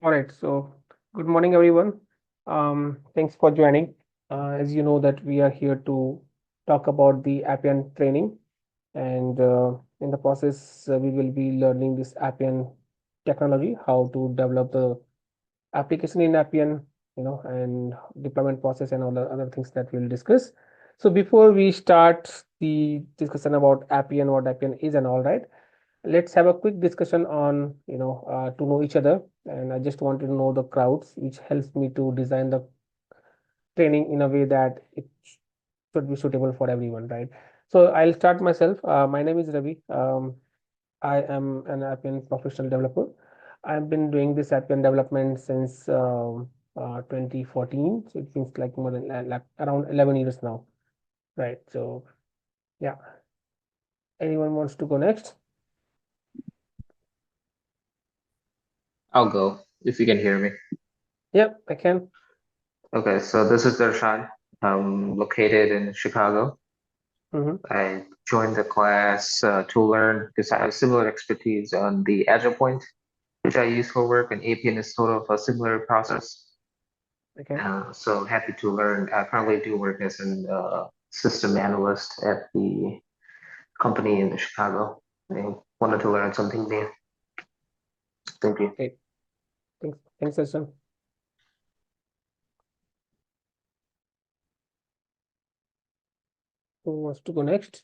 All right, so good morning, everyone. Thanks for joining. As you know that we are here to talk about the Appian training, and in the process, we will be learning this Appian technology, how to develop the application in Appian, and deployment process and all the other things that we'll discuss. So before we start the discussion about Appian, what Appian is and all, right, let's have a quick discussion on to know each other, and I just want to know the crowds, which helps me to design the training in a way that it should be suitable for everyone, right? So I'll start myself. My name is Ravi. I am an Appian professional developer. I've been doing this Appian development since 2014, so it means like more than like around 11 years now, right? So yeah, anyone wants to go next? I'll go if you can hear me. Yep, I can. Okay, so this is Darshan. I'm located in Chicago. Mm-hmm. I joined the class to learn because I have similar expertise on the Agile point, which I use for work, and Appian is sort of a similar process. Okay. So happy to learn. I currently do work as an system analyst at the company in Chicago. I wanted to learn something new. Thank you. Great. Thanks, Sachin. Who wants to go next?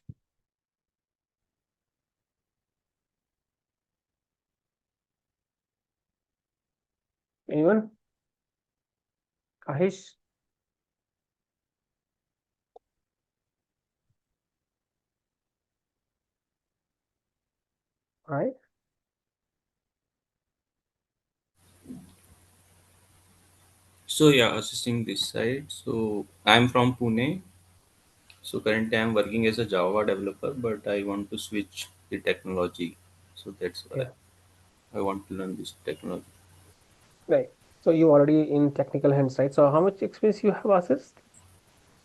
Anyone? Ahish? All right. So yeah, assisting this side. So I'm from Pune. So currently I'm working as a Java developer, but I want to switch the technology. So that's why Yeah. I want to learn this technology. Right. So you already in technical hands, right? So how much experience you have, Asis?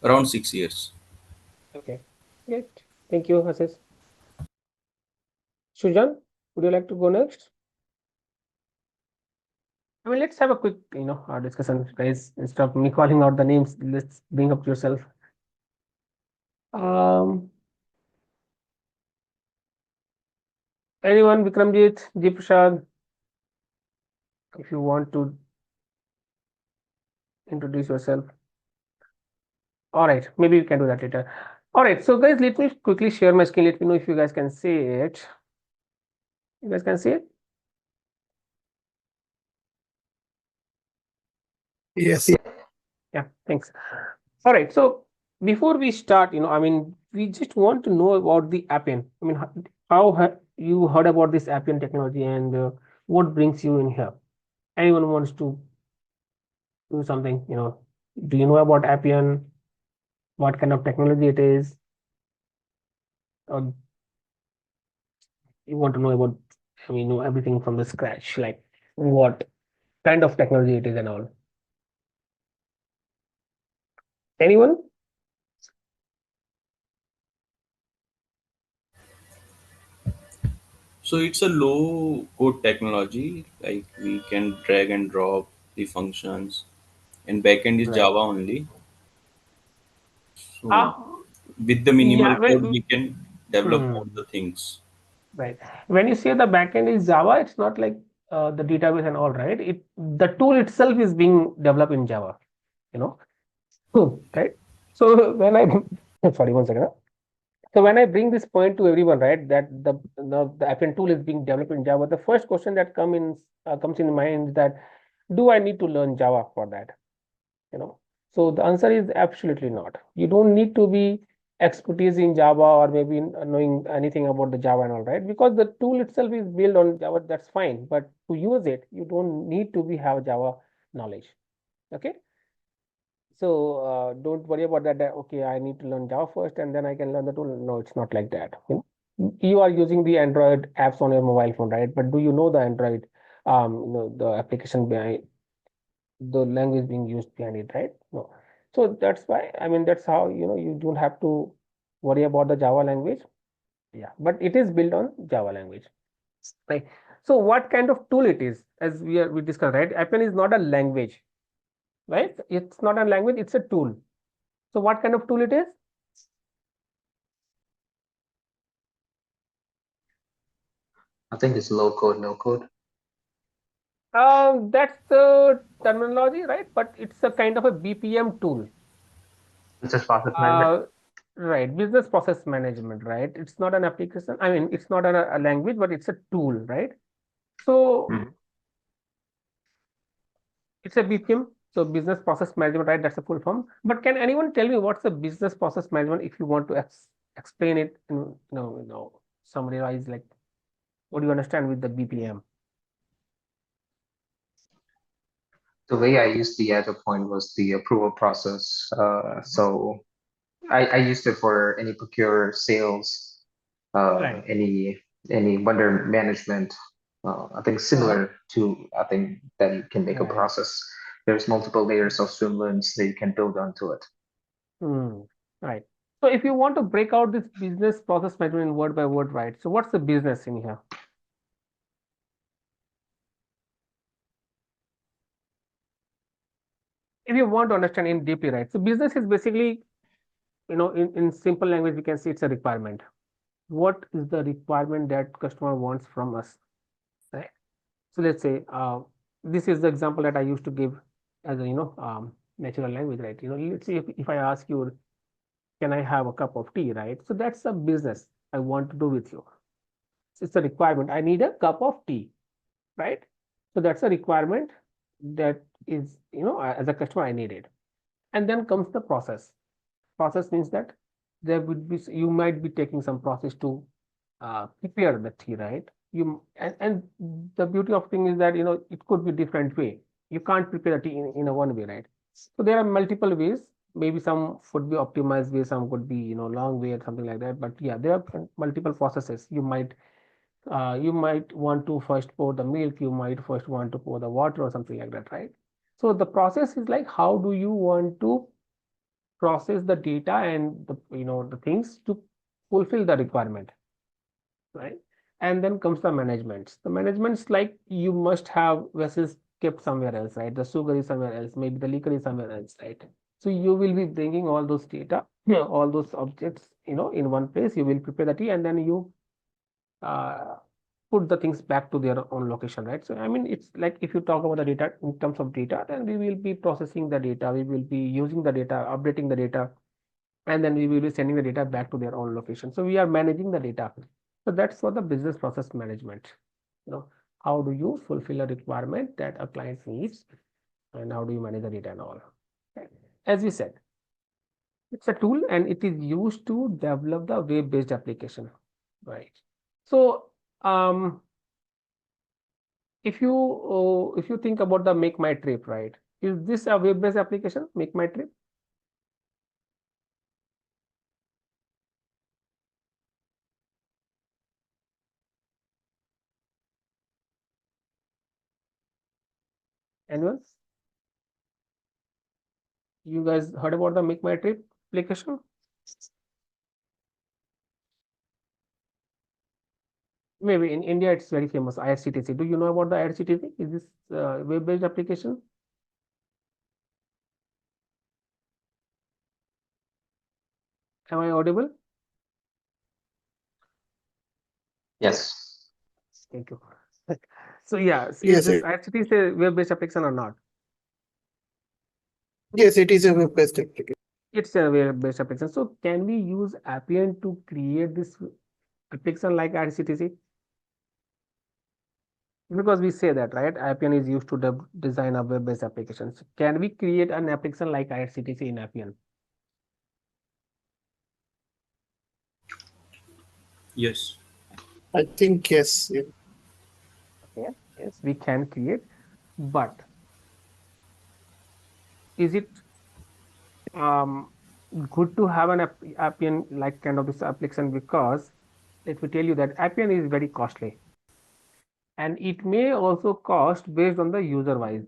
Around 6 years. Okay. Great. Thank you, Asis. Sujan, would you like to go next? I mean, let's have a quick, discussion, guys. Instead of me calling out the names, let's bring up yourself. Um, Anyone? Vikramjit, G Prasad, if you want to introduce yourself. All right, maybe we can do that later. All right, so guys, let me quickly share my screen. Let me know if you guys can see it. You guys can see it? Yes. Yeah, thanks. All right, so before we start, I mean, we just want to know about the Appian. I mean, how have you heard about this Appian technology, and what brings you in here? Anyone wants to do something, do you know about Appian? What kind of technology it is? Or you want to know about, I mean, know everything from the scratch, like what kind of technology it is and all? Anyone? So it's a low code technology, like we can drag and drop the functions, and backend is Right. Java only. So Uh, with the minimal yeah, code, we can develop all hmm. the things. Right. When you say the backend is Java, it's not like the database and all, right? The tool itself is being developed in Java, you know. Right. So when I sorry, one second. So when I bring this point to everyone, right, that the Appian tool is being developed in Java, the first question that comes in mind is that do I need to learn Java for that? you know so the answer is absolutely not. You don't need to be expertise in Java, or maybe knowing anything about the Java and all, right, because the tool itself is built on Java. That's fine, but to use it you don't need to be have Java knowledge. Okay. So don't worry about that, okay, I need to learn Java first and then I can learn the tool. No, it's not like that. You are using the Android apps on your mobile phone, right? But do you know the Android, the application behind the language being used behind it, right? No. So that's why, I mean, that's how, you don't have to worry about the Java language. Yeah, but it is built on Java language, right? So what kind of tool it is? As we discussed, right? Appian is not a language, right? It's not a language, it's a tool. So what kind of tool it is? I think it's low code, no code. That's the terminology, right? But it's a kind of a BPM tool. It's just process management. Uh, right, business process management, right? It's not an application. I mean, it's not a language, but it's a tool, right? So Mhm. it's a BPM, so business process management, right? That's a full form. But can anyone tell me what's the business process management if you want to explain it in summarize, like what do you understand with the BPM? The way I used the Agile point was the approval process. So I used it for any procure, sales, Right. any vendor management. I think Mhm. similar to I think that you can make a Right. process. There's multiple layers of swimlets that you can build onto it. Hmm. Right. So if you want to break out this business process management in word by word, right? So what's the business in here? If you want to understand in deeply, right? So business is basically, in simple language, we can say it's a requirement. What is the requirement that customer wants from us, right? So let's say this is the example that I used to give as a natural language, right? Let's say if I ask you, can I have a cup of tea, right? So that's a business I want to do with you. So it's a requirement. I need a cup of tea, right? So that's a requirement that is, as a customer, I need it. And then comes the process. Process means that there would be, you might be taking some process to prepare the tea, right? And the beauty of thing is that it could be different way. You can't prepare the tea in a one way, right? So there are multiple ways. Maybe some would be optimized way, some could be long way or something like that. But yeah, there are multiple processes. You might want to first pour the milk. You might first want to pour the water or something like that, right? So the process is like, how do you want to process the data and the things to fulfill the requirement, right? And then comes the management. The management's like, you must have vessels kept somewhere else, right? The sugar is somewhere else, maybe the liquor is somewhere else, right? So you will be bringing all those data, all those objects, in one place. You will prepare the tea, and then you uh, put the things back to their own location, right? So I mean, it's like, if you talk about the data in terms of data, then we will be processing the data, we will be using the data, updating the data, and then we will be sending the data back to their own location. So we are managing the data. So that's for the business process management. How do you fulfill a requirement that a client needs, and how do you manage the data and all? Okay. As we said, it's a tool and it is used to develop the web-based application, right? So if you think about the Make My Trip, right? Is this a web-based application, Make My Trip? Anyone? You guys heard about the Make My Trip application? Maybe in India it's very famous, IRCTC. Do you know about the IRCTC? Is this web-based application? Am I audible? Yes. Thank you. So yeah, is Yes, this IRCTC a web-based application or not? yes, it is a web-based application. It's a web-based application. So can we use Appian to create this application like IRCTC? Because we say that, right? Appian is used to design a web-based application. So can we create an application like IRCTC in Appian? Yes. I think yes. Yeah. Okay. Yes, we can create, but is it um good to have an Appian like kind of this application? Because let me tell you that Appian is very costly, and it may also cost based on the user wise,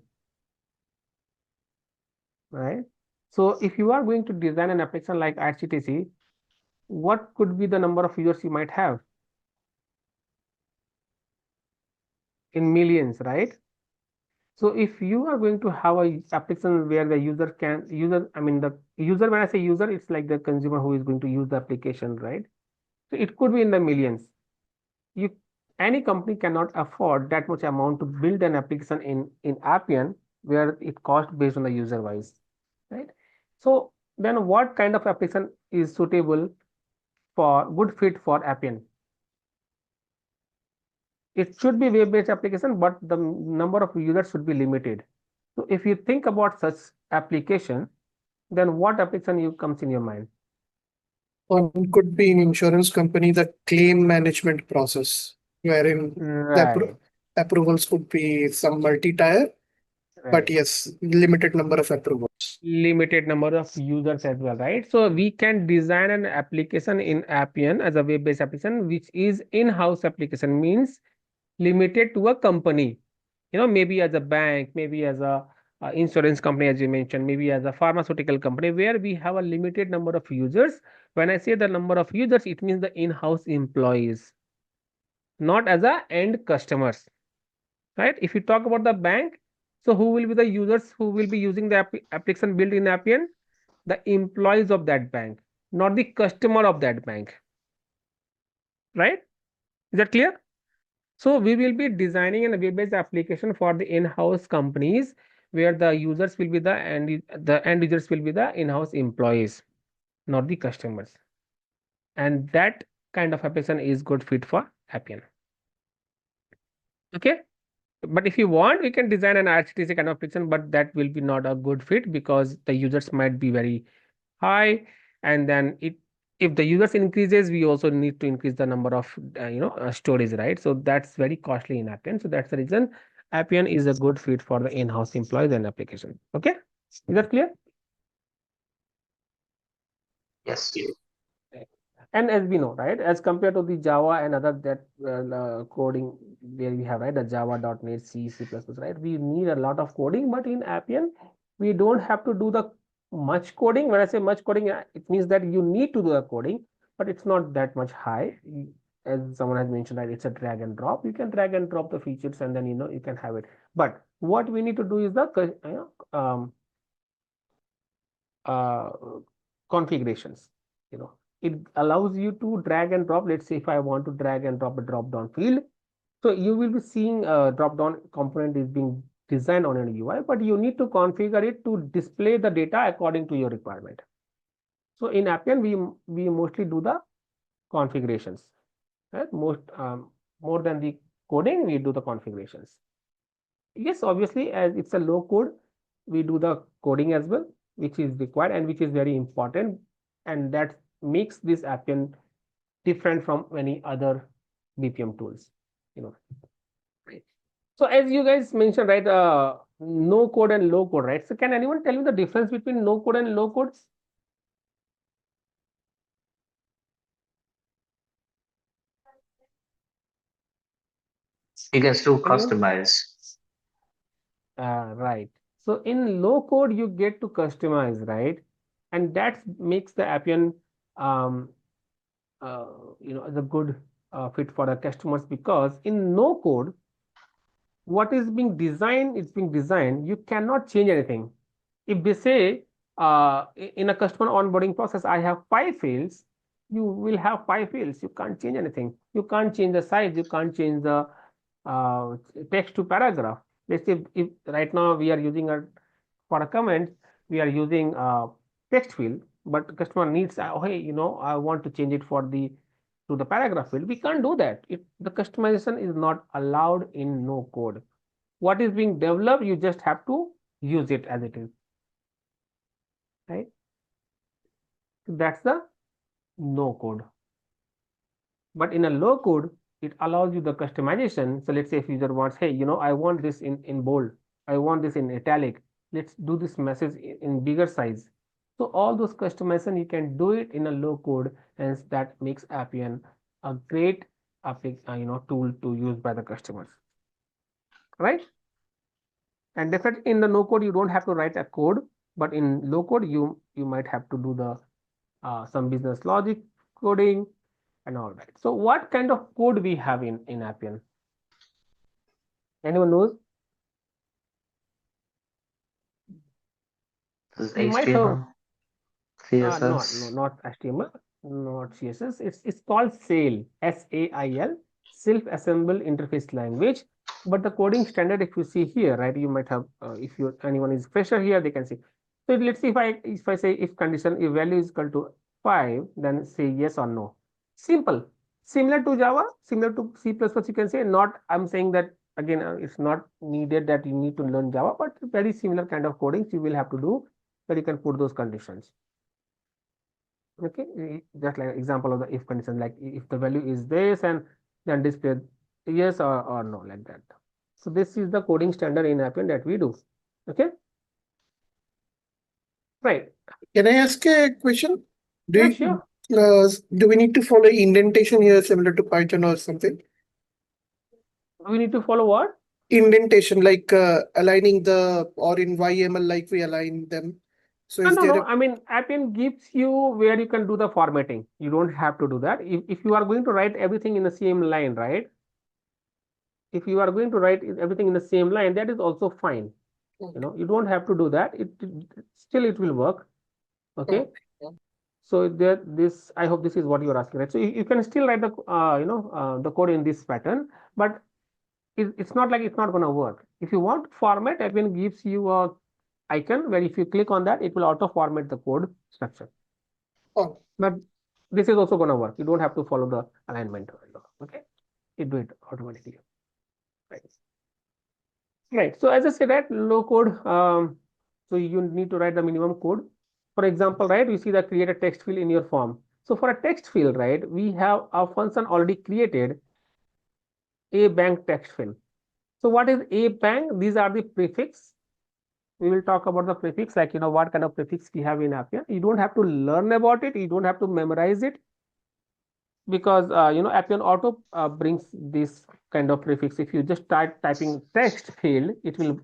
right? So if you are going to design an application like HTTC, what could be the number of users you might have? in millions, right? So if you are going to have a application where the the user, when I say user, it's like the consumer who is going to use the application, right? So it could be in the millions. You Any company cannot afford that much amount to build an application in Appian where it costs based on the user wise, right? So then what kind of application is suitable for good fit for Appian? It should be web-based application, but the number of users should be limited. So if you think about such application, then what application comes in your mind? One could be an insurance company, the claim management process, wherein the Right, approvals could be some multi-tier, but right. yes, limited number of approvals. Limited number of users as well, right? So we can design an application in Appian as a web-based application, which is in-house application, means limited to a company. Maybe as a bank, maybe as a insurance company, as you mentioned, maybe as a pharmaceutical company, where we have a limited number of users. When I say the number of users, it means the in-house employees, not as a end customers, right? If you talk about the bank, so who will be the users who will be using the application built in Appian? The employees of that bank, not the customer of that bank, right? Is that clear? So we will be designing a web-based application for the in-house companies where the users will be the end users will be the in-house employees, not the customers. And that kind of application is good fit for Appian. Okay. But if you want, we can design an RCTC kind of application, but that will be not a good fit because the users might be very high, and then if the users increases, we also need to increase the number of storage, right? So that's very costly in Appian. So that's the reason Appian is a good fit for the in-house employees and application. Okay, is that clear? Yes. And as we know, right, as compared to the Java and other that coding where we have, right, the Java.NET, C, C++, right, we need a lot of coding, but in Appian, we don't have to do the much coding. When I say much coding, it means that you need to do the coding, but it's not that much high. As someone has mentioned, right, it's a drag and drop. You can drag and drop the features and then, you can have it. But what we need to do is the uh, configurations, it allows you to drag and drop. Let's say if I want to drag and drop a drop down field, so you will be seeing a drop down component is being designed on an UI, but you need to configure it to display the data according to your requirement. So in Appian, we mostly do the configurations, right? More than the coding, we do the configurations. Yes, obviously, as it's a low code, we do the coding as well, which is required and which is very important, and that makes this Appian different from many other BPM tools. Right. So as you guys mentioned, right, no code and low code, right? So can anyone tell me the difference between no code and low codes? You can still Anyone? customize. Right. So in low code, you get to customize, right? And that makes the Appian, um, the good fit for the customers, because in no code, what is being designed is being designed. You cannot change anything. If they say in a customer onboarding process, I have 5 fields, you will have 5 fields. You can't change anything. You can't change the size. You can't change the text to paragraph. Let's say if right now we are using for a comment, we are using a text field, but customer needs, hey, I want to change it to the paragraph field. We can't do that. The customization is not allowed in no code. What is being developed, you just have to use it as it is, right? That's the no code. But in a low code, it allows you the customization. So let's say if user wants, hey, I want this in bold, I want this in italic, let's do this message in bigger size. So all those customization, you can do it in a low code, and that makes Appian a great tool to use by the customers, right? And definitely in the no code, you don't have to write a code, but in low code, you might have to do the some business logic coding and all that. So what kind of code we have in Appian? Anyone knows? This is You might have HTML, no, CSS. not HTML, not CSS. It's called SAIL, SAIL, Self-Assembled Interface Language. But the coding standard, if you see here, right, you might have, if you anyone is fresher here, they can see. So let's see if I say if condition if value is equal to 5, then say yes or no. Simple, similar to Java, similar to C++. You can say not. I'm saying that again. It's not needed that you need to learn Java, but very similar kind of coding you will have to do, where you can put those conditions. Okay, just like example of the if condition, like if the value is this and then display yes or no, like that. So this is the coding standard in Appian that we do. Okay, right. Can I ask a question? Do Yeah, you, sure. do we need to follow indentation here similar to Python or something? We need to follow what? Indentation, like aligning the, or in YML, like we align them. So is No. there a I mean, Appian gives you where you can do the formatting. You don't have to do that. If you are going to write everything in the same line, right? If you are going to write everything in the same line, that is also fine. You don't have to do that. Still it will work. Okay. So there, this I hope this is what you are asking, right? So you can still write the the code in this pattern, but it's not like it's not going to work. If you want format, Appian gives you a icon where if you click on that, it will auto format the code structure. Oh, But this is also going to work. You don't have to follow the alignment. Okay, it do it automatically. Right. Right. So as I said, that low code. So you need to write the minimum code. For example, right, you see that create a text field in your form. So for a text field, right, we have a function already created, a bank text field. So what is a bank? These are the prefix. We will talk about the prefix, like what kind of prefix we have in Appian. You don't have to learn about it. You don't have to memorize it, because Appian auto brings this kind of prefix. If you just start typing text field, it will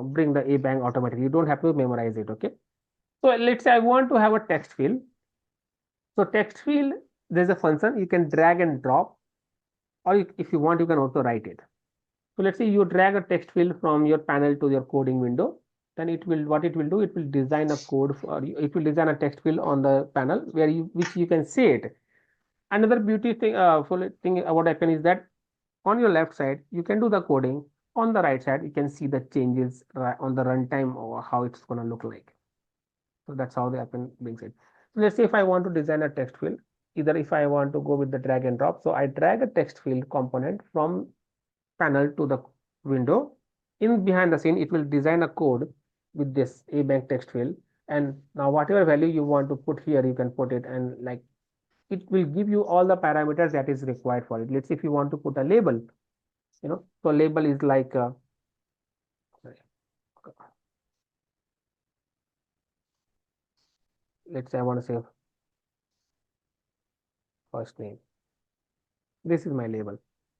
bring the a bank automatically. You don't have to memorize it. Okay. So let's say I want to have a text field. So text field, there's a function you can drag and drop, or if you want, you can also write it. So let's say you drag a text field from your panel to your coding window, then it will do, it will design a code for you. It will design a text field on the panel which you can see it. Another beauty thing, full thing about Appian is that on your left side, you can do the coding. On the right side, you can see the changes on the runtime or how it's going to look like. So that's how the Appian brings it. So let's say if I want to design a text field, either if I want to go with the drag and drop, so I drag a text field component from panel to the window. In behind the scene, it will design a code with this a bank text field. And now whatever value you want to put here, you can put it, and like it will give you all the parameters that is required for it. Let's say if you want to put a label, so label is like let's say I want to say first name. This is my label.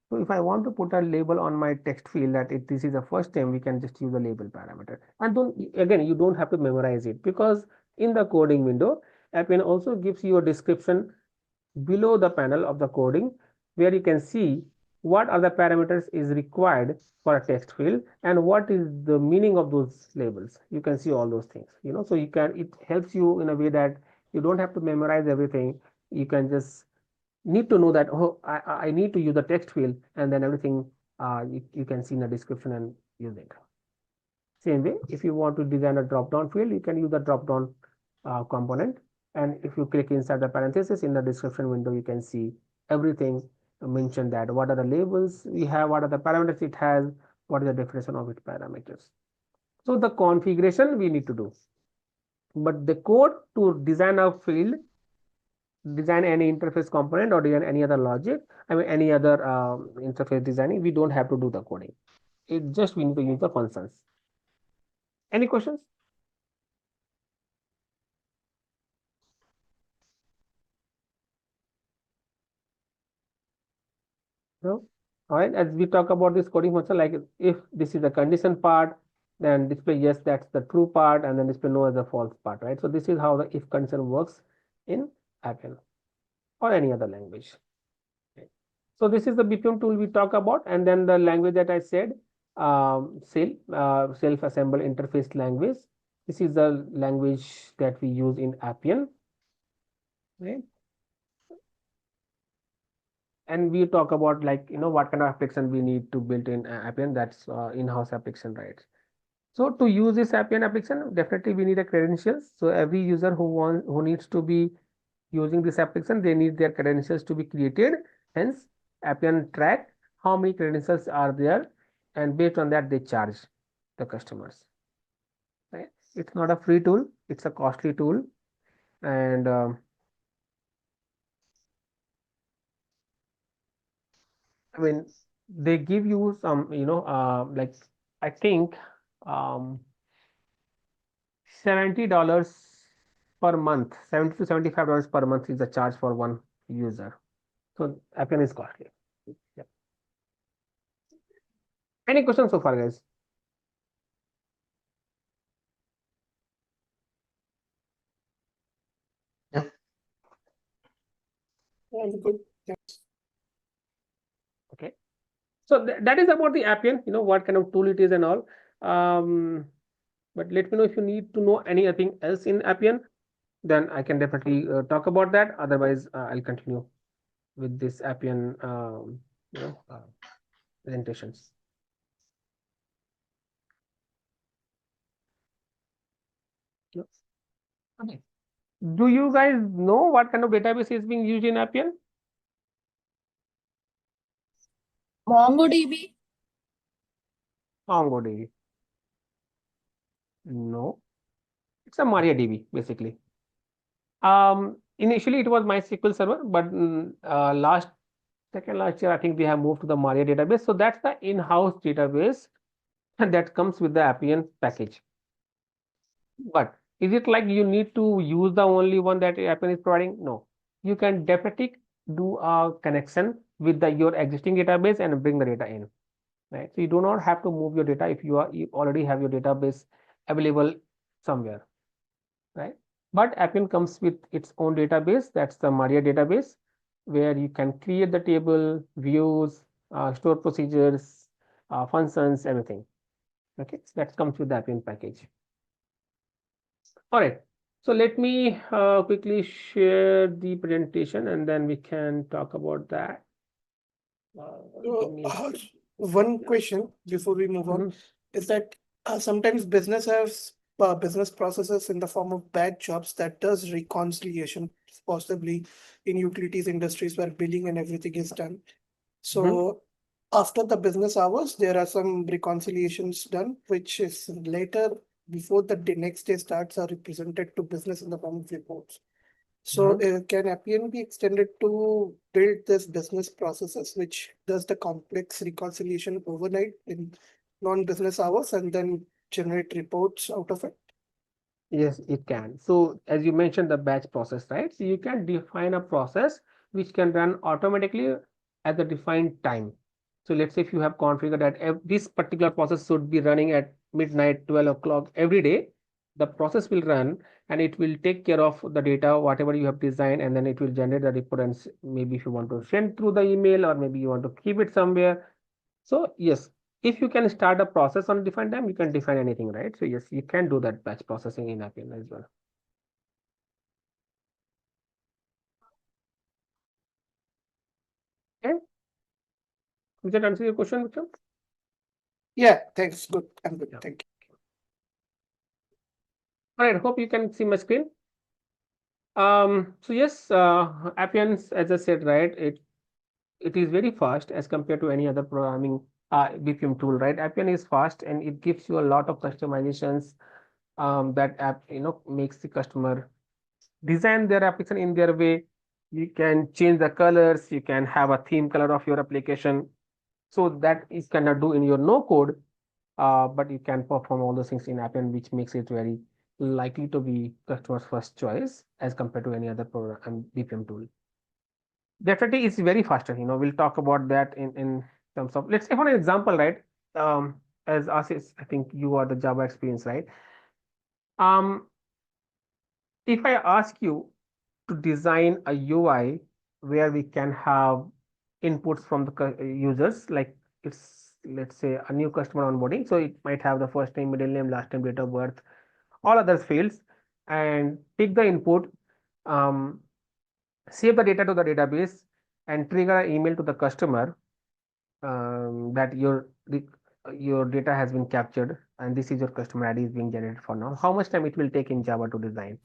So if I want to put a label on my text field that this is the first name, we can just use the label parameter. And again, you don't have to memorize it, because in the coding window, Appian also gives you a description below the panel of the coding, where you can see what are the parameters is required for a text field and what is the meaning of those labels. You can see all those things, so it helps you in a way that you don't have to memorize everything. You can just need to know that, oh, I need to use the text field, and then everything you can see in the description and use it. Same way, if you want to design a drop down field, you can use the drop down component. And if you click inside the parenthesis in the description window, you can see everything mentioned, that what are the labels we have, what are the parameters it has, what is the definition of its parameters. So the configuration we need to do, but the code to design a field, design any interface component, or design any other logic, any other interface designing, we don't have to do the coding. It just we need to use the functions. Any questions? No. All right. As we talk about this coding function, like if this is the condition part, then display yes, that's the true part, and then display no as the false part, right? So this is how the if condition works in Appian or any other language. Okay. So this is the BPM tool we talk about, and then the language that I said, self-assemble interface language. This is the language that we use in Appian, right? And we talk about, like, what kind of application we need to build in Appian. That's in-house application, right? So to use this Appian application, definitely we need a credentials. So every user who needs to be using this application, they need their credentials to be created. Hence, Appian track how many credentials are there, and based on that, they charge the customers. Right? It's not a free tool; it's a costly tool, and I mean, they give you some, like, I think $70 per month, $70 to $75 per month is the charge for one user. So Appian is costly. Yeah. Any questions so far, guys? All good. Yes. Okay. So that is about the Appian, what kind of tool it is and all. But let me know if you need to know anything else in Appian, then I can definitely talk about that. Otherwise, I'll continue with this Appian, presentations. Yes. Okay. Do you guys know what kind of database is being used in Appian? MongoDB. MongoDB. No, it's a MariaDB basically. Initially it was MySQL Server, but second last year I think they have moved to the Maria database. So that's the in-house database that comes with the Appian package. But is it like you need to use the only one that Appian is providing? No, you can definitely do a connection with your existing database and bring the data in. Right, so you do not have to move your data if you already have your database available somewhere, right? But Appian comes with its own database, that's the Maria database, where you can create the table, views, store procedures, functions, everything. Okay, so that comes with the Appian package. All right, so let me quickly share the presentation and then we can talk about that. Give me a second. One question before we move on is that sometimes business has business processes in the form of batch jobs that does reconciliation, possibly in utilities industries where billing and everything is done. So after the business hours, there are some reconciliations done, which is later before the next day starts are represented to business in the form of reports. So can Appian be extended to build this business processes, which does the complex reconciliation overnight in non-business hours and then generate reports out of it? Yes, it can. So as you mentioned, the batch process, right? So you can define a process which can run automatically at the defined time. So let's say if you have configured that this particular process should be running at midnight, 12 o'clock every day, the process will run and it will take care of the data, whatever you have designed, and then it will generate the report. And maybe if you want to send through the email or maybe you want to keep it somewhere. So yes, if you can start a process on defined time, you can define anything, right? So yes, you can do that batch processing in Appian as well. Okay. Does that answer your question, Vikram? Yeah, thanks. Good. I'm good. Yeah. Thank you. All right, hope you can see my screen. So yes, Appian, as I said, right, it is very fast as compared to any other programming BPM tool, right? Appian is fast and it gives you a lot of customizations that app, makes the customer design their application in their way. You can change the colors, you can have a theme color of your application. So that you cannot do in your no code, but you can perform all those things in Appian, which makes it very likely to be customer's first choice as compared to any other program BPM tool. Definitely it's very faster, we'll talk about that in terms of, let's say for an example, right? As Asis, I think you are the Java experience, right? If I ask you to design a UI where we can have inputs from the users, like it's, let's say, a new customer onboarding, so it might have the first name, middle name, last name, date of birth, all other fields, and take the input, um, save the data to the database, and trigger an email to the customer, that your data has been captured and this is your customer ID is being generated for now. How much time it will take in Java to design,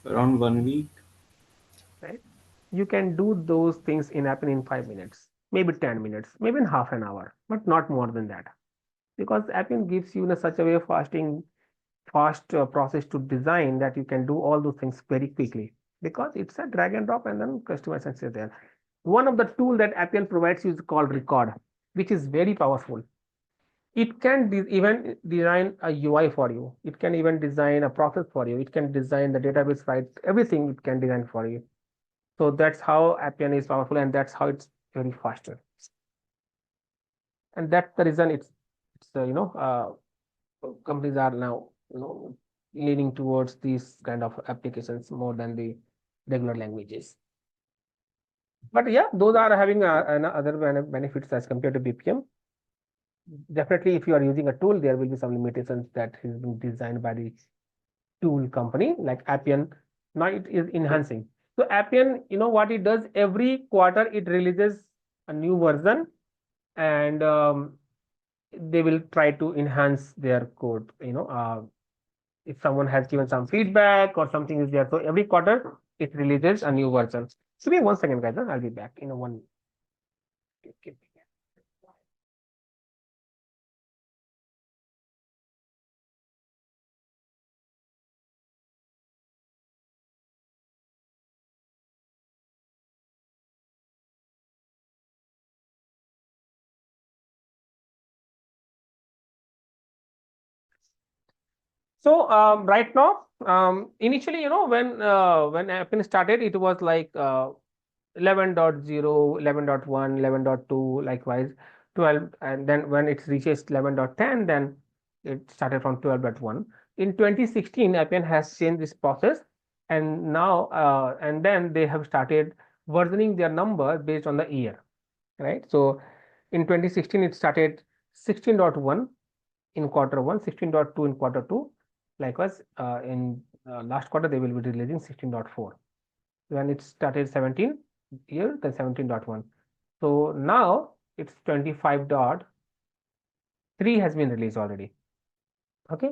Around 1 week. right? You can do those things in Appian in 5 minutes, maybe 10 minutes, maybe in half an hour, but not more than that. Because Appian gives you in a such a way fast process to design that you can do all those things very quickly, because it's a drag and drop and then customer sense is there. One of the tool that Appian provides you is called record, which is very powerful. It can even design a UI for you. It can even design a process for you. It can design the database, right? Everything it can design for you. So that's how Appian is powerful, and that's how it's very faster. And that's the reason companies are now leaning towards these kind of applications more than the regular languages. But yeah, those are having other benefits as compared to BPM. Definitely, if you are using a tool, there will be some limitations that has been designed by the tool company, like Appian. Now it is enhancing. So Appian, what it does, every quarter it releases a new version, and they will try to enhance their code. If someone has given some feedback or something is there, so every quarter it releases a new version. So wait 1 second, guys. I'll be back in a one. Okay. So right now, initially, when Appian started, it was like 11.0, 11.1, 11.2, likewise 12, and then when it reaches 11.10, then it started from 12.1. In 2016, Appian has changed this process, and now and then they have started versioning their number based on the year, right? So in 2016, it started 16.1 in quarter 1, 16.2 in quarter 2. Likewise, in last quarter, they will be releasing 16.4. When it started 17 year, then 17.1. So now it's 25.3 has been released already. Okay.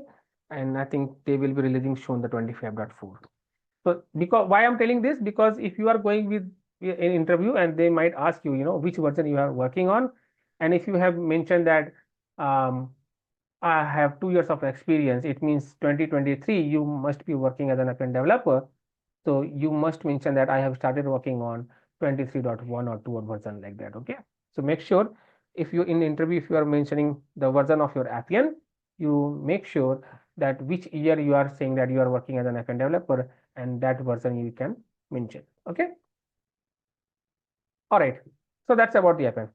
And I think they will be releasing soon the 25.4. So because why I'm telling this, because if you are going with an interview and they might ask you, which version you are working on, and if you have mentioned that I have 2 years of experience, it means 2023 you must be working as an Appian developer. So you must mention that I have started working on 23.1 or 2 version, like that. Okay. So make sure if you in the interview, if you are mentioning the version of your Appian, you make sure that which year you are saying that you are working as an Appian developer, and that version you can mention. Okay. All right. So that's about the Appian.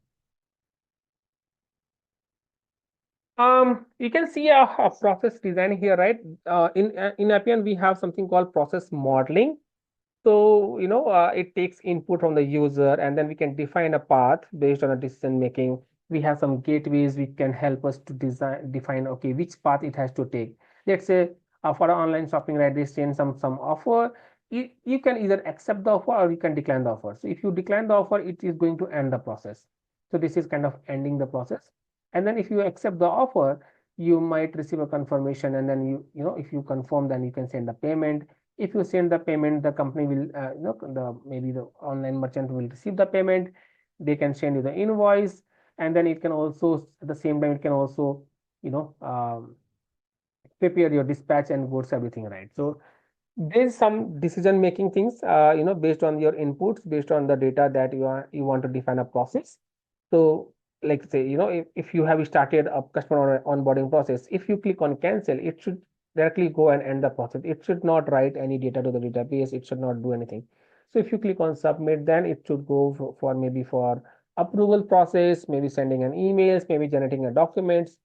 You can see a process design here, right? In Appian, we have something called process modeling. So, it takes input from the user, and then we can define a path based on a decision making. We have some gateways which can help us to define, okay, which path it has to take. Let's say for online shopping, right, they send some offer. You can either accept the offer or you can decline the offer. So if you decline the offer, it is going to end the process. So this is kind of ending the process. And then if you accept the offer, you might receive a confirmation, and then if you confirm, then you can send the payment. If you send the payment, the company will, maybe the online merchant will receive the payment. They can send you the invoice, and then it can also, at the same time, it can also, prepare your dispatch and goods, everything, right? So there's some decision making things, based on your inputs, based on the data that you want to define a process. So like say, if you have started a customer onboarding process, if you click on cancel, it should directly go and end the process. It should not write any data to the database. It should not do anything. So if you click on submit, then it should go for maybe for approval process, maybe sending an emails, maybe generating a documents.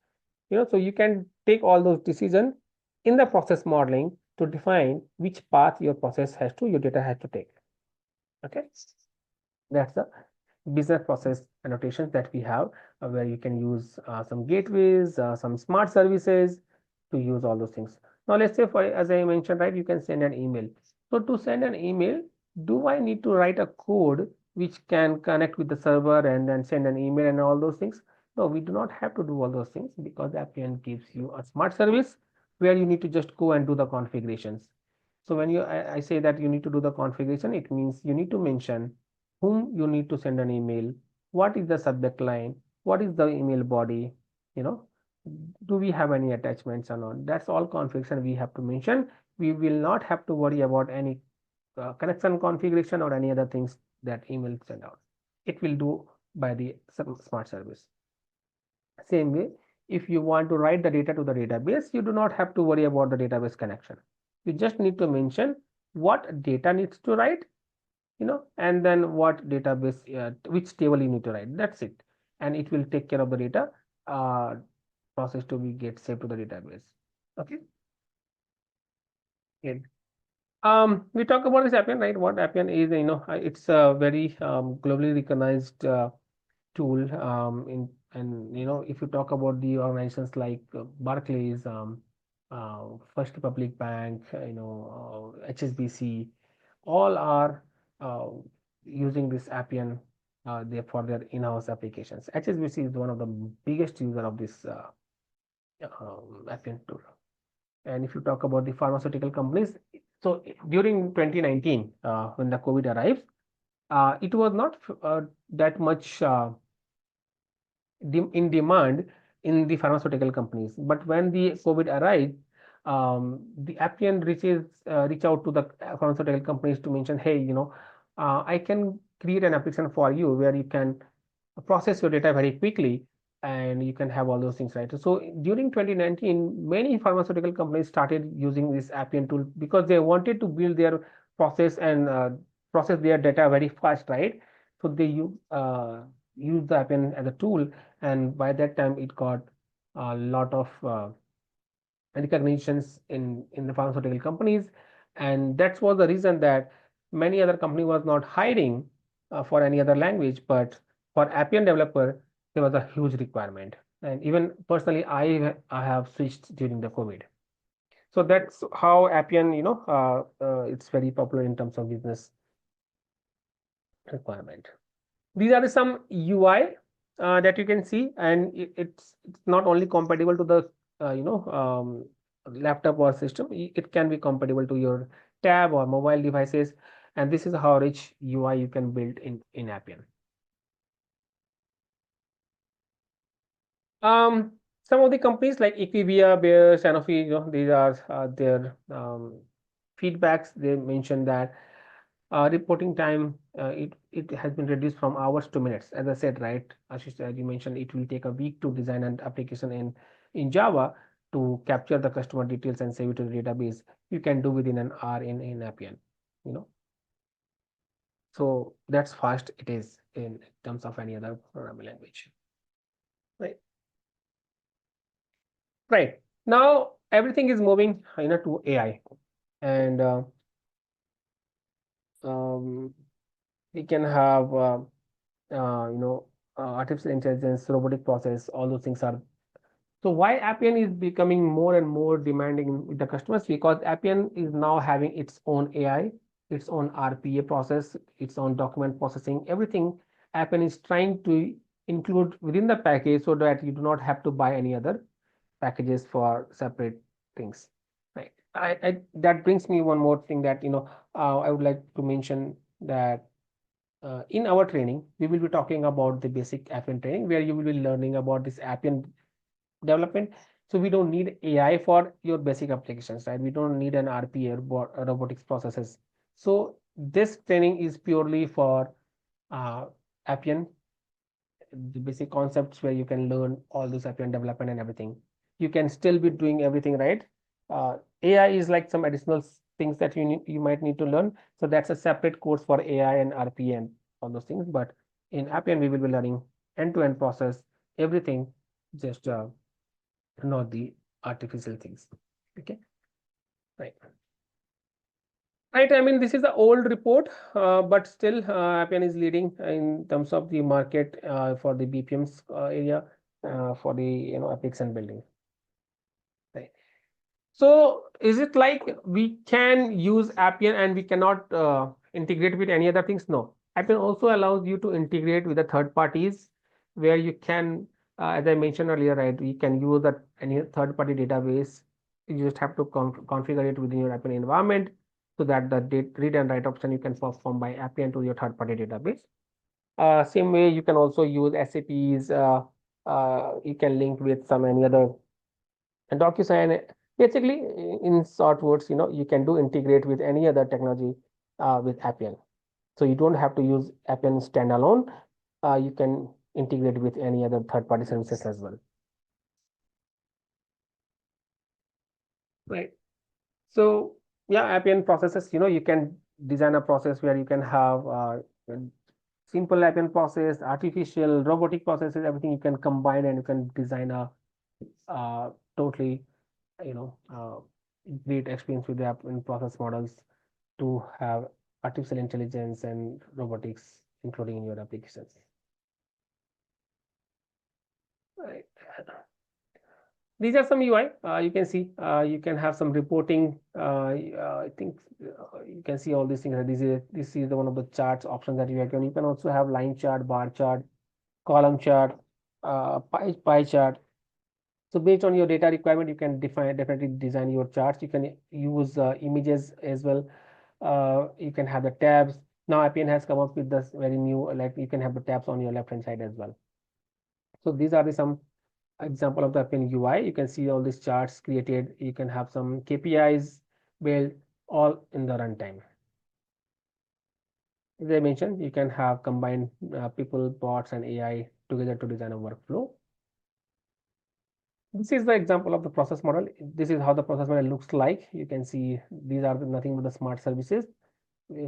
So you can take all those decisions in the process modeling to define which path your process your data has to take. Okay, that's the business process annotations that we have, where you can use some gateways, some smart services to use all those things. Now, let's say, for as I mentioned, right, you can send an email. So to send an email, do I need to write a code which can connect with the server and then send an email and all those things? No, we do not have to do all those things, because Appian gives you a smart service where you need to just go and do the configurations. So when I say that you need to do the configuration, it means you need to mention whom you need to send an email, what is the subject line, what is the email body, you know, do we have any attachments or not? That's all configuration we have to mention. We will not have to worry about any connection configuration or any other things that email send out. It will do by the smart service. Same way, if you want to write the data to the database, you do not have to worry about the database connection. You just need to mention what data needs to write, and then what database, which table you need to write. That's it. And it will take care of the data process to be get saved to the database. Okay. Good. We talk about this Appian, right? What Appian is, it's a very globally recognized tool. If you talk about the organizations like Barclays, First Republic Bank, HSBC, all are using this Appian for their in-house applications. HSBC is one of the biggest user of this Appian tool. And if you talk about the pharmaceutical companies, so during 2019, when the COVID arrives, it was not that much in demand in the pharmaceutical companies. But when the COVID arrived, the Appian reach out to the pharmaceutical companies to mention, hey, I can create an application for you where you can process your data very quickly and you can have all those things, right? So during 2019, many pharmaceutical companies started using this Appian tool because they wanted to build their process and process their data very fast, right? So they use the Appian as a tool, and by that time it got a lot of recognitions in the pharmaceutical companies, and that was the reason that many other company was not hiring for any other language, but for Appian developer there was a huge requirement. And even personally, I have switched during the COVID. So that's how Appian, it's very popular in terms of business requirement. These are some UI that you can see, and it's not only compatible to the laptop or system. It can be compatible to your tab or mobile devices, and this is how rich UI you can build in Appian. Some of the companies like Equivia, Bayer, Sanofi, these are their feedbacks. They mentioned that reporting time, it has been reduced from hours to minutes. As I said, right, Ashish, as you mentioned, it will take a week to design an application in Java to capture the customer details and save it to the database. You can do within an hour in Appian, So that's fast it is in terms of any other programming language. Right. Right. Now everything is moving, to AI, and we can have artificial intelligence, robotic process, all those things are. So why Appian is becoming more and more demanding with the customers? Because Appian is now having its own AI, its own RPA process, its own document processing, everything Appian is trying to include within the package so that you do not have to buy any other packages for separate things. Right. That brings me one more thing that, I would like to mention that in our training, we will be talking about the basic Appian training, where you will be learning about this Appian development. So we don't need AI for your basic applications, right? We don't need an RPA or robotics processes. So this training is purely for Appian, the basic concepts where you can learn all this Appian development and everything. You can still be doing everything, right? AI is like some additional things that you might need to learn. So that's a separate course for AI and RPA and all those things. But in Appian, we will be learning end-to-end process, everything, just not the artificial things. Okay, right. Right, I mean, this is the old report, but still, Appian is leading in terms of the market for the BPMs area for the application building. Right. So, is it like we can use Appian and we cannot integrate with any other things? No, Appian also allows you to integrate with the third parties, where you can, as I mentioned earlier, right, you can use that any third party database. You just have to configure it within your Appian environment, so that the read and write option you can perform by Appian to your third party database. Same way, you can also use SAPs. You can link with some any other DocuSign. Basically, in short words, you can do integrate with any other technology with Appian. So you don't have to use Appian standalone. You can integrate with any other third-party services as well. Right. So yeah, Appian processes, you can design a process where you can have simple Appian process, artificial, robotic processes, everything you can combine, and you can design a totally, great experience with the Appian process models to have artificial intelligence and robotics, including in your applications. Right. These are some UI. You can see, you can have some reporting. I think you can see all these things. This is the one of the charts options that you can. You can also have line chart, bar chart, column chart, pie chart. So based on your data requirement, you can definitely design your charts. You can use images as well. You can have the tabs. Now Appian has come up with this very new, like you can have the tabs on your left hand side as well. So these are some example of the Appian UI. You can see all these charts created. You can have some KPIs built all in the runtime. As I mentioned, you can have combined people, bots, and AI together to design a workflow. This is the example of the process model. This is how the process model looks like. You can see these are nothing but the smart services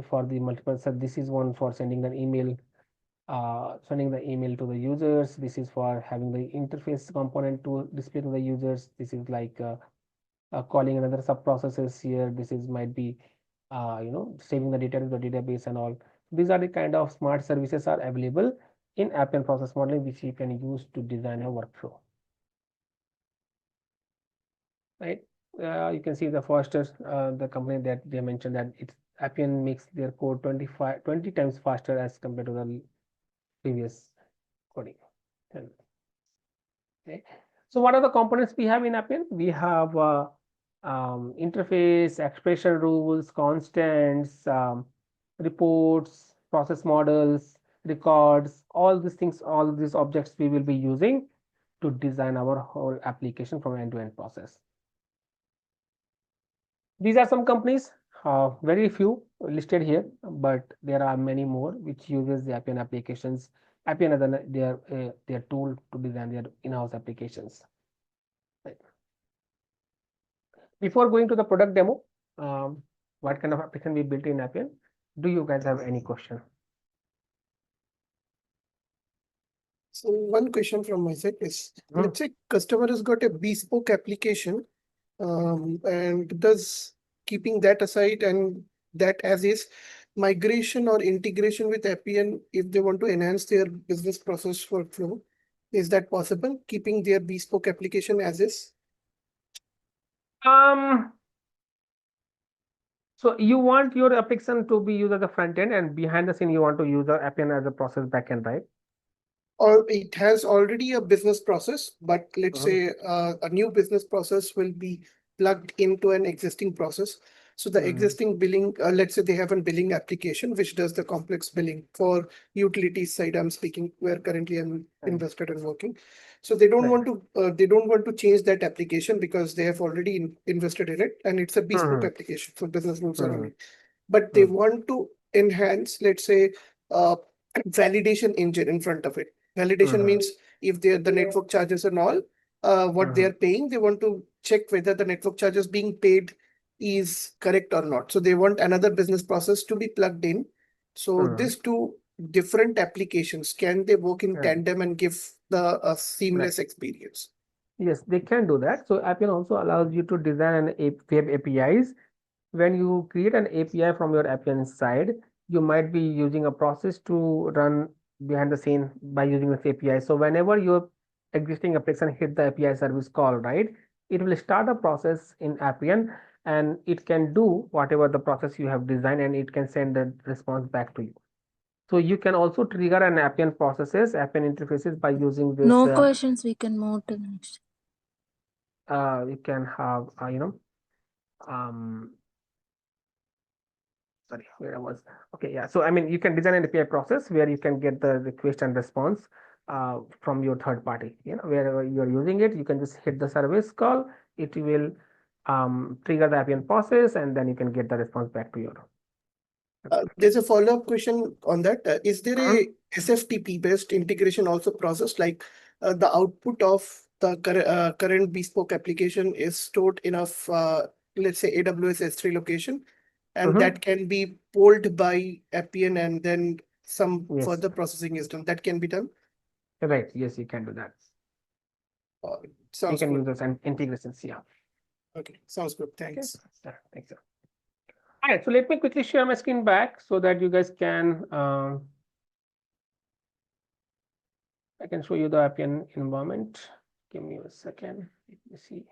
for the multiple. So this is one for sending the email to the users. This is for having the interface component to display to the users. This is like calling another sub processes here. This is might be saving the data to the database and all. These are the kind of smart services are available in Appian process modeling, which you can use to design a workflow. Right. You can see the Foster, the company that they mentioned that Appian makes their code 20 times faster as compared to the previous coding. Okay. So what are the components we have in Appian? We have interface, expression rules, constants, reports, process models, records, all these things, all these objects we will be using to design our whole application from end-to-end process. These are some companies, very few listed here, but there are many more which uses the Appian applications. Appian as their tool to design their in-house applications. Right. Before going to the product demo, what kind of application we built in Appian? Do you guys have any question? So one question from my side is, let's say customer has got a bespoke application, and does keeping that aside and that as is, migration or integration with Appian, if they want to enhance their business process workflow, is that possible, keeping their bespoke application as is? So you want your application to be used as a front end, and behind the scene you want to use the Appian as a process backend, right? Or it has already a business process, but let's say a new business process will be plugged into an existing process. So the existing billing, let's say they have a billing application which does the complex billing for utilities side. I'm speaking where currently I'm invested and working. So they don't want to change that application because they have already invested in it, and it's a bespoke application for business rules only. But they want to enhance, let's say, validation engine in front of it. Validation means if the network charges and all, what they are paying, they want to check whether the network charges being paid is correct or not. So they want another business process to be plugged in. So these two different applications, can they work in tandem and give the seamless experience? Yes, they can do that. So Appian also allows you to design web APIs when you create an API from your Appian side, you might be using a process to run behind the scene by using this API. So whenever your existing application hit the API service call, right, it will start a process in Appian and it can do whatever the process you have designed and it can send the response back to you. So you can also trigger an Appian processes, Appian interfaces by using this. No questions. We can move to the next. You can have, um, sorry, where I was. Okay, yeah. So I mean, you can design an API process where you can get the request and response from your third party. You know, wherever you're using it, you can just hit the service call. It will trigger the Appian process, and then you can get the response back to your. There's a follow-up question on that. Is there a SFTP-based integration also processed, like the output of the current bespoke application is stored in a, let's say, AWS S3 location, and that can be pulled by Appian and then some Yes. further processing is done. That can be done? Right. Yes, you can do that. You Sounds can good. use those and integrations. Yeah. Okay, sounds good. Thanks. Yeah, thanks. Sir. All right. So let me quickly share my screen back so that you guys can. I can show you the Appian environment. Give me a second. Let me see.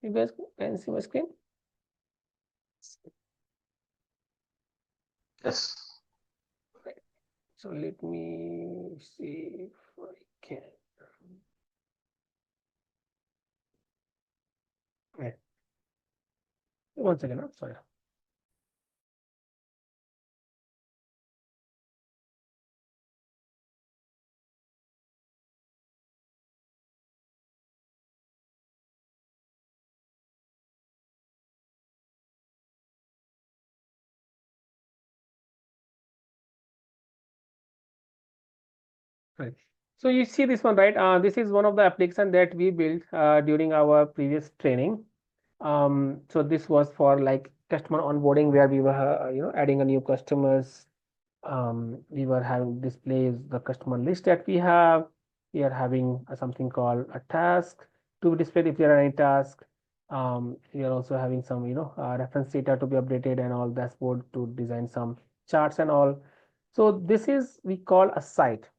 You guys can see my screen? Yes. So let me see if I can. Right. One second, I'm sorry. Right. So you see this one, right? This is one of the applications that we built during our previous training. So this was for like customer onboarding where we were, adding a new customers. We were having displays the customer list that we have. We are having something called a task to display if there are any tasks. We are also having some, reference data to be updated and all dashboard to design some charts and all. So this is we call a site.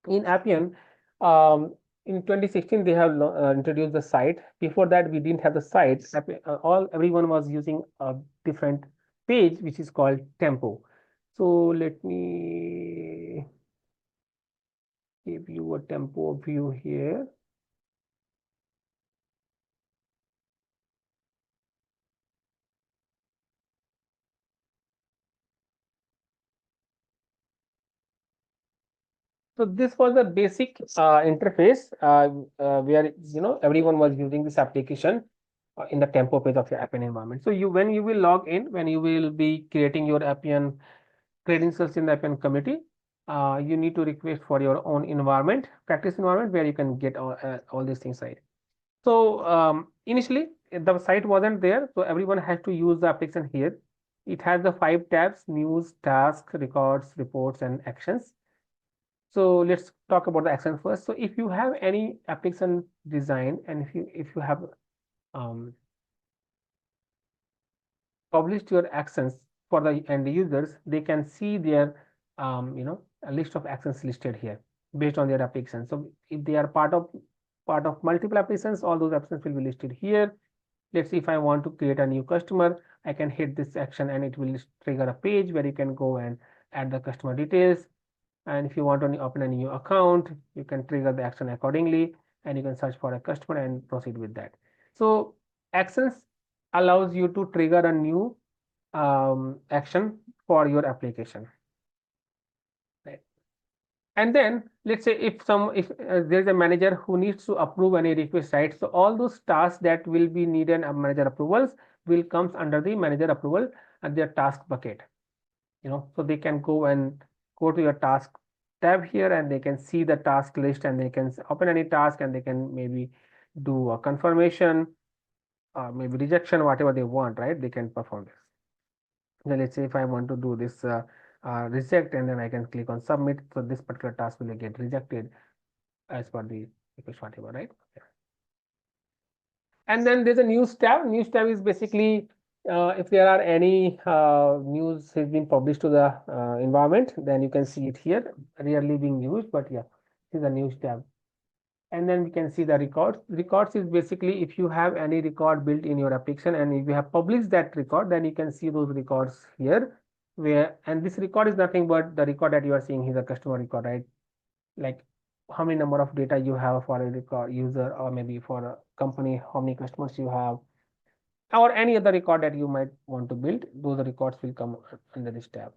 In Appian, in 2016 they have introduced the site. Before that we didn't have the site. Everyone was using a different page which is called tempo. So let me give you a tempo view here. So this was a basic interface where everyone was using this application in the tempo page of your Appian environment. So when you will log in, when you will be creating your Appian credentials in the Appian community, you need to request for your own environment, practice environment, where you can get all these things right. So initially the site wasn't there, so everyone has to use the application here. It has the 5 tabs: news, tasks, records, reports, and actions. So let's talk about the action first. So if you have any application design and if you have published your actions for the end users, they can see their a list of actions listed here based on their application. So if they are part of multiple applications, all those actions will be listed here. Let's see, if I want to create a new customer, I can hit this action and it will trigger a page where you can go and add the customer details. And if you want to open a new account, you can trigger the action accordingly and you can search for a customer and proceed with that. So actions allows you to trigger a new action for your application. Right. And then let's say if there's a manager who needs to approve any request, right? So all those tasks that will be needed manager approvals will comes under the manager approval at their task bucket. So they can go to your task tab here and they can see the task list and they can open any task and they can maybe do a confirmation or maybe rejection, whatever they want, right? They can perform this. Then let's say if I want to do this reject, and then I can click on submit. So this particular task will get rejected as per the request whatever, right? Yeah. And then there's a news tab. News tab is basically if there are any news has been published to the environment, then you can see it here. Rarely being used, but yeah, this is the news tab. And then we can see the records. Records is basically if you have any record built in your application and if you have published that record, then you can see those records here. Where and this record is nothing but the record that you are seeing is a customer record, right? Like how many number of data you have for a record user, or maybe for a company, how many customers you have, or any other record that you might want to build. Those records will come under this tab.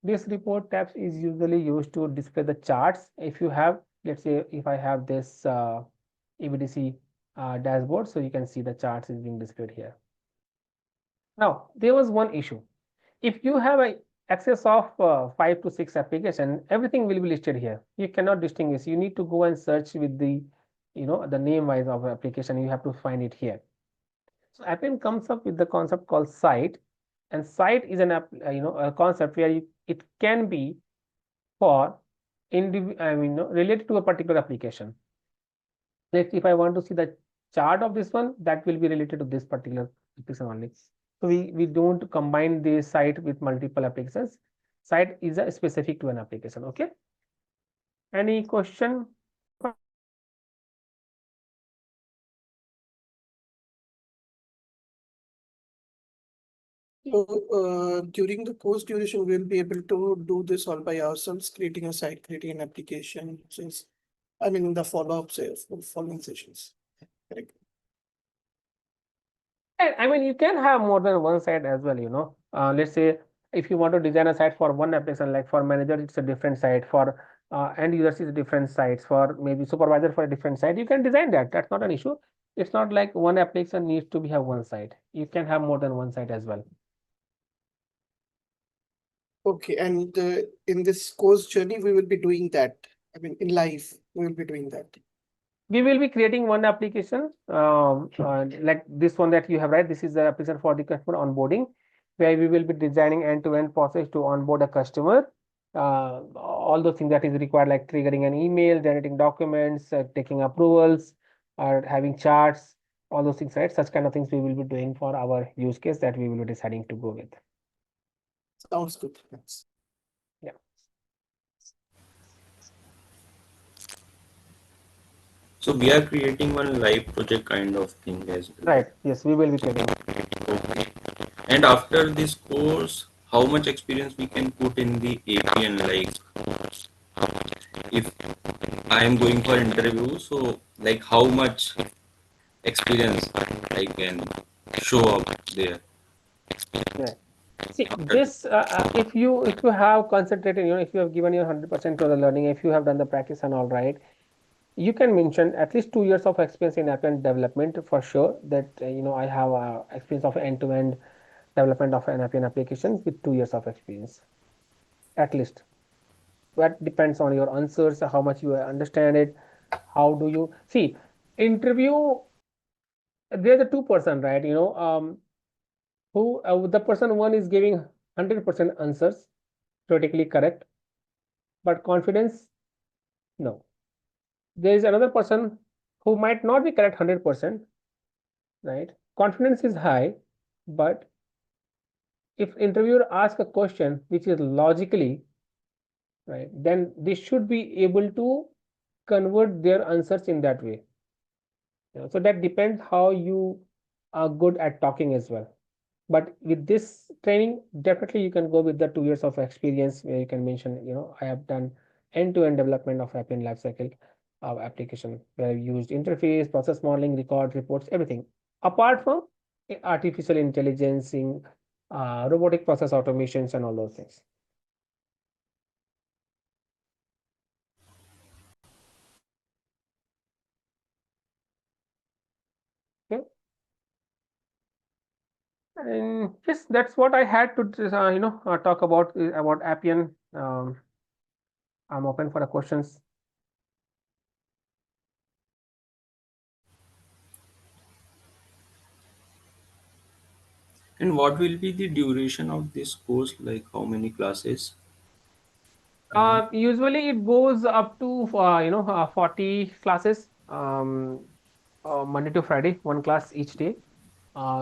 This report tabs is usually used to display the charts. If you have, let's say, if I have this EBDC dashboard, so you can see the charts is being displayed here. Now, there was one issue. If you have a access of 5 to 6 application, everything will be listed here. You cannot distinguish. You need to go and search with the, the name wise of application. You have to find it here. So Appian comes up with the concept called site, and site is an a concept where it can be for related to a particular application. Let's if I want to see the chart of this one, that will be related to this particular application only. So we don't combine the site with multiple applications. Site is a specific to an application. Okay. Any question? So during the course duration, we'll be able to do this all by ourselves, creating a site, creating an application, since in the follow-up following sessions. Correct. I mean, you can have more than one site as well. Let's say if you want to design a site for one application, like for manager, it's a different site. For end users, it's a different sites. For maybe supervisor for a different site, you can design that. That's not an issue. It's not like one application needs to have one site. You can have more than one site as well. Okay, and in this course journey, we will be doing that. In life, we will be doing that. We will be creating one application like this one that you have, right? This is the application for the customer onboarding, where we will be designing end-to-end process to onboard a customer. All those things that is required, like triggering an email, generating documents, taking approvals, or having charts, all those things, right? Such kind of things we will be doing for our use case that we will be deciding to go with. Sounds good. Thanks. Yeah. So we are creating one live project kind of thing as well. Right. Yes, we will be creating. Okay. And after this course, how much experience we can put in the Appian? Like, if I am going for interview, so like how much experience I can show up there? Right. See, this if you have concentrated, if you have given your 100% to the learning, if you have done the practice and all right, you can mention at least 2 years of experience in Appian development for sure. That I have experience of end-to-end development of an Appian application with 2 years of experience, at least. That depends on your answers, how much you understand it. How do you see interview? There's a two-person, right? Who the person one is giving 100% answers, theoretically correct, but confidence, no. There is another person who might not be correct 100%, right? Confidence is high, but if interviewer asks a question which is logically right, then they should be able to convert their answers in that way. So that depends how you are good at talking as well. But with this training, definitely you can go with the 2 years of experience where you can mention, I have done end-to-end development of Appian lifecycle of application where I've used interface, process modeling, record, reports, everything. Apart from artificial intelligence, robotic process automations and all those things. Okay. And yes, that's what I had to talk about Appian. I'm open for the questions. And what will be the duration of this course? Like how many classes? Usually it goes up to 40 classes, Monday to Friday, one class each day.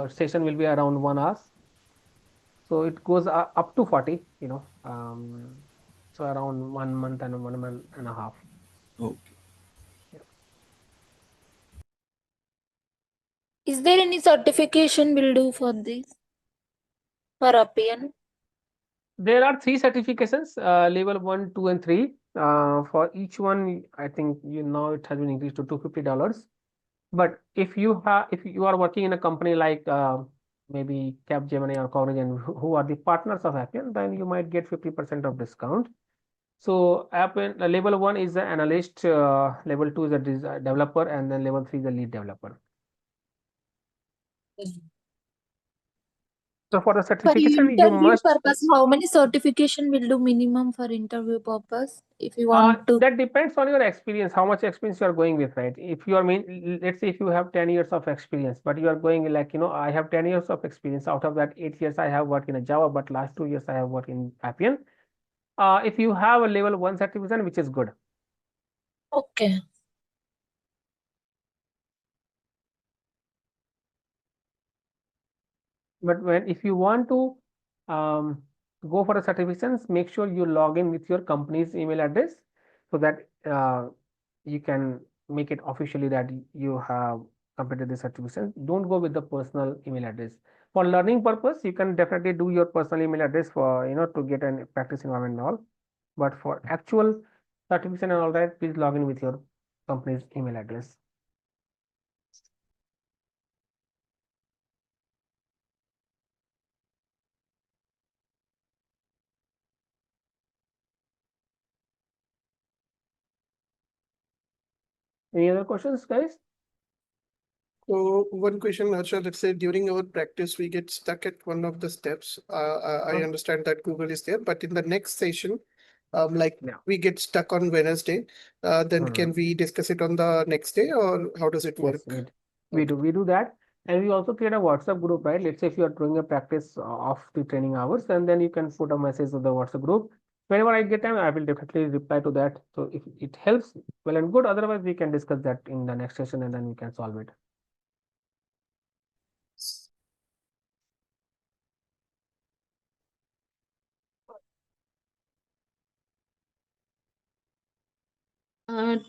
Session will be around 1 hour. So it goes up to 40, so around 1 month and 1 month and a half. Okay. Yeah. Is there any certification we'll do for this? For Appian? There are 3 certifications, level 1, 2, and 3. For each one, I think now it has been increased to $250. But if you are working in a company like maybe Capgemini or Cognizant, who are the partners of Appian, then you might get 50% of discount. So Appian level 1 is the analyst, level 2 is a developer, and then level 3 is the lead developer. So for the For certification, you interview must. purpose, how many certification will do minimum for interview purpose? If you want to. That depends on your experience, how much experience you are going with, right? If you are let's say if you have 10 years of experience, but you are going like, I have 10 years of experience. Out of that, 8 years I have worked in a Java, but last 2 years I have worked in Appian. If you have a level 1 certification, which is good. Okay. But if you want to go for the certifications, make sure you log in with your company's email address so that you can make it officially that you have completed the certification. Don't go with the personal email address. For learning purpose, you can definitely do your personal email address for to get a practice environment and all. But for actual certification and all that, please log in with your company's email address. Any other questions, guys? So one question, Harsha, let's say during our practice, we get stuck at one of the steps. I understand that Google is there, but in the next session, Yeah. we get stuck on Wednesday, then can we discuss it on the next day, or how does it work? Yes, we do that. And we also create a WhatsApp group, right? Let's say if you are doing a practice of the training hours, and then you can put a message to the WhatsApp group. Whenever I get time, I will definitely reply to that. So if it helps, well and good. Otherwise, we can discuss that in the next session and then we can solve it.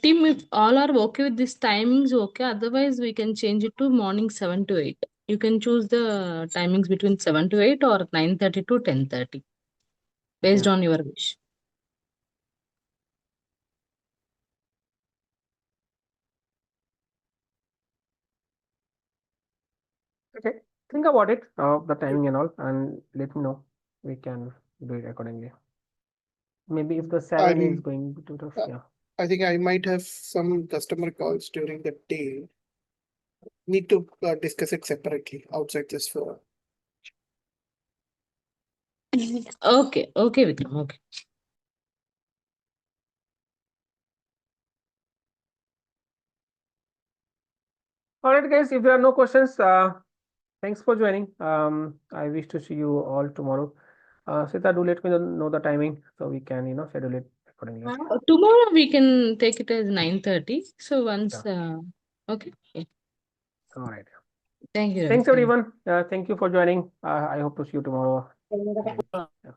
Team, if all are okay with this timings, okay. Otherwise, we can change it to morning 7 to 8. You can choose the timings between 7 to 8 or 9:30 to 10:30, based Yeah. on your wish. Okay. Think about it, the timing and all, and let me know. We can do it accordingly. Maybe if the 7 is going to tough, yeah. I think I might have some customer calls during the day. Need to discuss it separately outside this forum. Okay, okay, Vikram, okay. All right, guys. If there are no questions, thanks for joining. I wish to see you all tomorrow. Sita, do let me know the timing so we can, schedule it accordingly. Tomorrow we can take it as 9:30. So once, okay. Yeah. All right. Thank you. Thanks, Ravi. everyone. Thank you for joining. I hope to see you tomorrow. And, yeah.